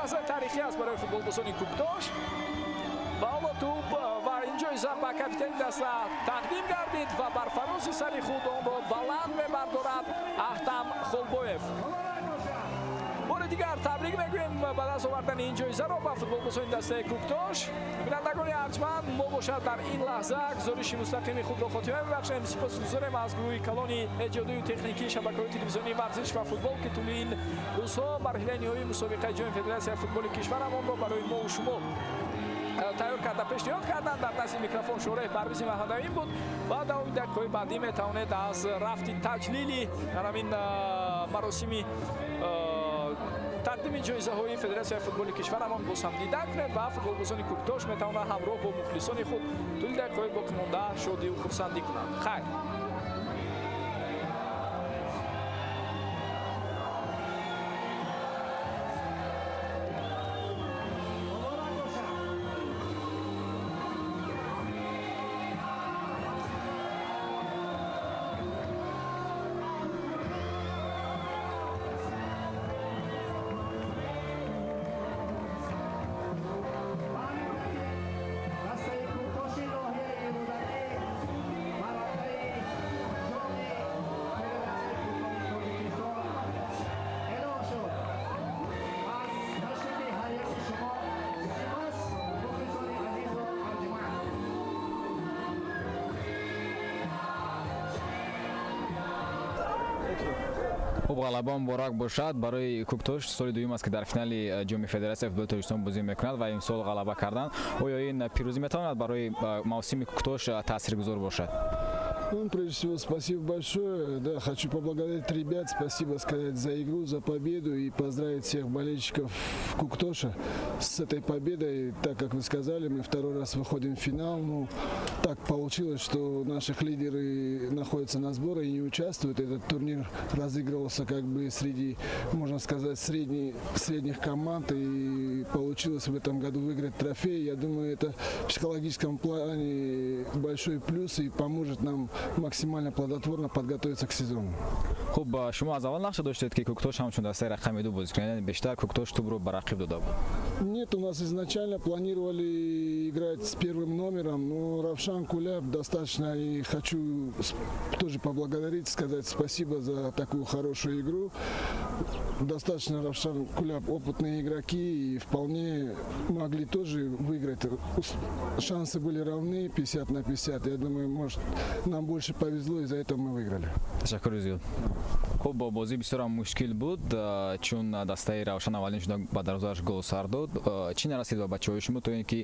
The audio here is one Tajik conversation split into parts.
لحظه تاریخی است برای فوتبالبازان کوکتاش. بالا توپ و این جایزه به کاپیتان دست تقدیم گردید و بر فراز سر خود آن را بلند می‌بردارد احتم خلبویف. بار دیگر تبریک میگوییم به دست آوردن این جایزه را به فوتبالبازان دسته کوکتاش. بینندگان ارجمند ما باشد در این لحظه گزارش مستقیم خود را خاتمه می‌بخشیم. سپاسگزاریم از گروه کلان ایجادی و تکنیکی شبکه‌های تلویزیونی ورزش و فوتبال که طول این روزها مرحله نهایی مسابقه جام فدراسیون فوتبال کشورمان را برای ما و شما تیار کرده پیشنهاد کردند. در دست میکروفون شورای پرویز مهدوی بود و در دقیقه‌های بعدی میتوانید از رفت تجلیلی در همین مراسمی تقدیم جایزه های فدراسیون فوتبال کشورمان باز هم دیده کنید و فوتبالبازان کوکتاش میتوانند همراه با مخلصان خود طول دقیقه‌های باقی مانده شادی و خرسندی کنند. خیر. خب غلبه مبارک باشد برای کوکتاش. سال دوم است که در فینال جام فدراسیون فوتبال تاجیکستان بازی میکند و امسال غلبه کردن. آیا این پیروزی میتواند برای موسم کوکتاش تاثیرگذار башад? Прежде всего, спасибо большое. Да, хочу поблагодарить ребят, спасибо сказать за игру, за победу и поздравить всех болельщиков Куктоша с этой победой. Так как вы сказали, мы второй раз выходим в финал. Ну, так получилось, что наших лидеры находятся на сборе и не участвуют. Этот турнир разыгрывался как бы среди, можно сказать, средних команд, и получилось в этом году выиграть трофей. Я думаю, это в психологическом плане большой плюс и поможет нам максимально плодотворно подготовиться к сезону. خب شما از اول نقشه داشتید که کوکتاش همچون دسته رقم 2 بازی کنید، یعنی بیشتر کوکتاش توپ رو به رقیب داده بود؟ Нет, у нас изначально планировали играть с первым номером, но Равшан Куляб достаточно, и хочу тоже поблагодарить, сказать спасибо за такую хорошую игру. Достаточно Равшан Куляб опытные игроки и вполне могли тоже выиграть. Шансы были равны 50 на 50. Я думаю, может, нам больше повезло, и за это мы выиграли. تشکر زیاد. خب بازی بسیار مشکل بود چون دسته روشن اولین شده با دروازه‌اش گل سر داد. چی نرسید به بچه‌های شما تا اینکه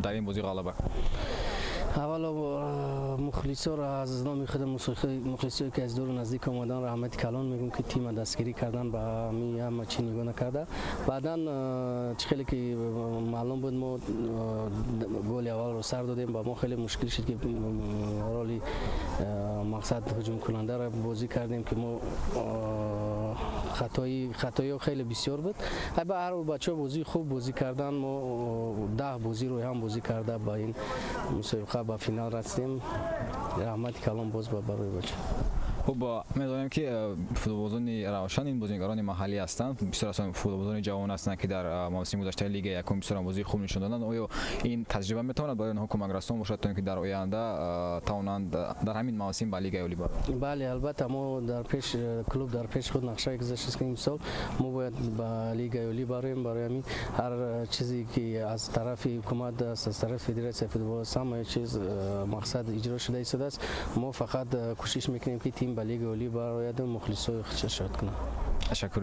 در این بازی غلبه کنید؟ اولا مخلصا را از نام خود مخلصی که از دور نزدیک آمدن رحمت کلان میگم که تیم دستگیری کردن با می هم چی نگاه نکرده. بعداً خیلی که معلوم بود ما گل اول رو سر دادیم، با ما خیلی مشکل شد که رالی مقصد هجوم کننده را بازی کردیم که ما خطایی خیلی بسیار بود. به هر حال بچه‌ها بازی خوب بازی کردن، ما 10 بازی رو هم بازی کرده با این مسابقه به فینال رسیدیم. رحمت کلام باز برای بچه. خب می‌دونم که فوتبالبازان روشن این بازیگران محلی هستند، بسیار از فوتبالبازان جوان هستند که در موسم گذشته لیگ یکم بسیار بازی خوب نشون دادند. آیا این تجربه میتواند برای آنها کمک رسان باشد تا اینکه در آینده توانند در همین موسم با لیگ اولی برند؟ بله البته ما در پیش کلوب در پیش خود نقشه گذاشته که امسال ما باید با لیگ اولی بریم. برای همین هر چیزی که از طرف حکومت است، از طرف فدراسیون فوتبال همه چیز مقصد اجرا شده است. ما فقط کوشش میکنیم که تیم با لیگ اولی برآید و مخلصای خودش شاد کنه. تشکر.